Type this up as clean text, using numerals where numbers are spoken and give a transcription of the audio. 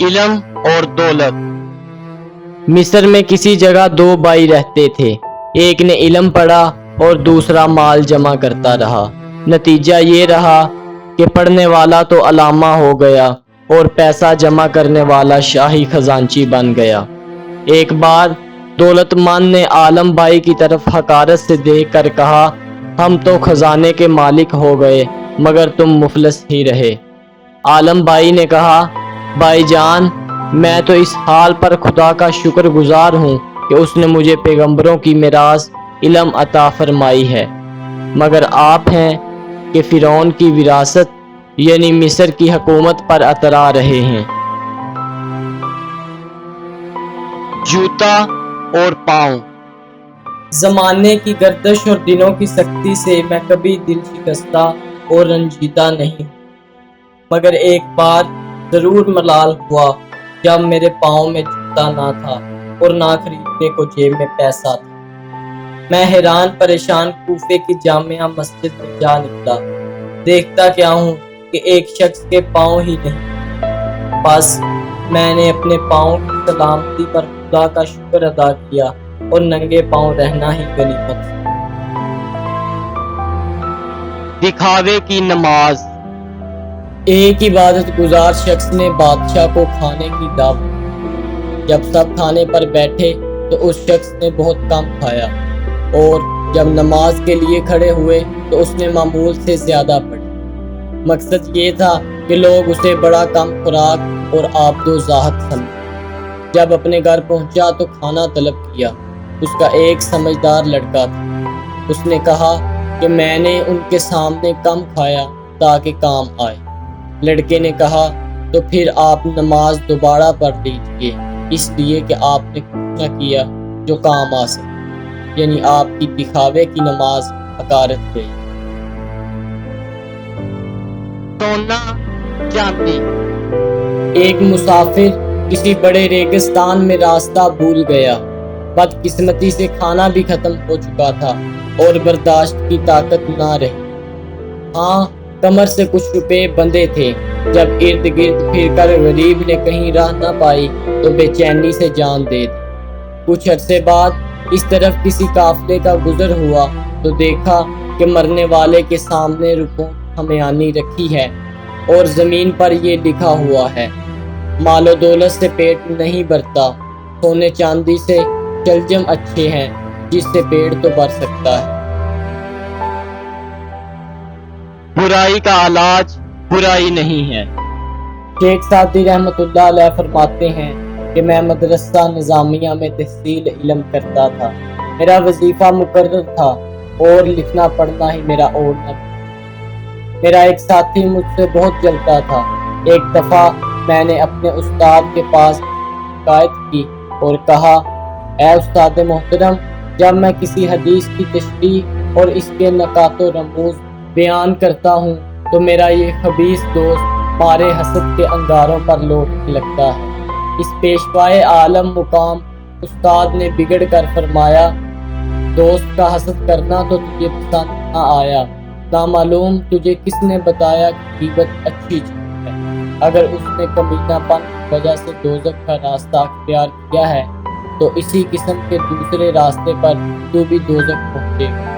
علم اور دولت۔ مصر میں کسی جگہ دو بھائی رہتے تھے۔ ایک نے علم پڑھا اور دوسرا مال جمع کرتا رہا۔ نتیجہ یہ رہا کہ پڑھنے والا تو علامہ ہو گیا اور پیسہ جمع کرنے والا شاہی خزانچی بن گیا۔ ایک بار دولت مند نے عالم بھائی کی طرف حقارت سے دیکھ کر کہا، ہم تو خزانے کے مالک ہو گئے مگر تم مفلس ہی رہے۔ عالم بھائی نے کہا، بھائی جان، میں تو اس حال پر خدا کا شکر گزار ہوں کہ اس نے مجھے پیغمبروں کی میراث علم عطا فرمائی ہے، مگر آپ ہیں کہ فرعون کی وراثت یعنی مصر کی حکومت پر اترا رہے ہیں۔ جوتا اور پاؤں۔ زمانے کی گردش اور دنوں کی سختی سے میں کبھی دل شکستہ اور رنجیدہ نہیں، مگر ایک بار ضرور ملال ہوا جب میرے پاؤں میں جوتا نہ تھا اور نہ خریدنے کو جیب میں پیسہ تھا۔ میں حیران پریشان کوفے کی جامعہ مسجد میں جا نکلا۔ دیکھتا کیا ہوں کہ ایک شخص کے پاؤں ہی نہیں۔ بس میں نے اپنے پاؤں کی سلامتی پر خدا کا شکر ادا کیا اور ننگے پاؤں رہنا ہی غنیمت۔ دکھاوے کی نماز۔ ایک عبادت گزار شخص نے بادشاہ کو کھانے کی دعوت دی۔ جب سب کھانے پر بیٹھے تو اس شخص نے بہت کم کھایا اور جب نماز کے لیے کھڑے ہوئے تو اس نے معمول سے زیادہ پڑھی۔ مقصد یہ تھا کہ لوگ اسے بڑا کم خوراک اور آبد و زاہد سمجھے۔ جب اپنے گھر پہنچا تو کھانا طلب کیا۔ اس کا ایک سمجھدار لڑکا تھا۔ اس نے کہا کہ میں نے ان کے سامنے کم کھایا تاکہ کام آئے۔ لڑکے نے کہا، تو پھر آپ نماز دوبارہ پڑھ لیجیے، اس لیے کہ آپ نے کچھ نہ کیا جو کام آ سکے، یعنی آپ کی دکھاوے کی نماز حقارت گئی۔ سونا چاندی۔ ایک مسافر کسی بڑے ریگستان میں راستہ بھول گیا۔ بدقسمتی سے کھانا بھی ختم ہو چکا تھا اور برداشت کی طاقت نہ رہی۔ ہاں، کمر سے کچھ روپے بندھے تھے۔ جب ارد گرد پھر کر غریب نے کہیں راہ نہ پائی تو بے چینی سے جان دے دی۔ کچھ عرصے بعد اس طرف کسی قافلے کا گزر ہوا تو دیکھا کہ مرنے والے کے سامنے روپوں کی ہمیانی رکھی ہے اور زمین پر یہ لکھا ہوا ہے، مال و دولت سے پیٹ نہیں بھرتا، سونے چاندی سے چلجم اچھے ہیں، جس سے پیٹ تو بھر سکتا ہے۔ برائی کا علاج برائی نہیں ہے۔ شیخ سعدی رحمۃ اللہ علیہ فرماتے ہیں کہ میں مدرسہ نظامیہ میں تحصیل علم کرتا تھا۔ میرا وظیفہ مقرر تھا اور لکھنا پڑھنا ہی میرا اوڑھنا تھا۔ میرا ایک ساتھی مجھ سے بہت جلتا تھا۔ ایک دفعہ میں نے اپنے استاد کے پاس شکایت کی اور کہا، اے استاد محترم، جب میں کسی حدیث کی تشریح اور اس کے نکات و رموز بیان کرتا ہوں تو میرا یہ خبیث دوست مارے حسد کے انگاروں پر لوٹنے لگتا ہے۔ اس پیشوائے عالم مقام استاد نے بگڑ کر فرمایا، دوست کا حسد کرنا تو تجھے پسند نہ آیا، نامعلوم تجھے کس نے بتایا کہ غیبت اچھی چیز ہے۔ اگر اس نے کمینہ پن کی وجہ سے دوزخ کا راستہ اختیار کیا ہے تو اسی قسم کے دوسرے راستے پر تو بھی دوزخ پہنچے گا۔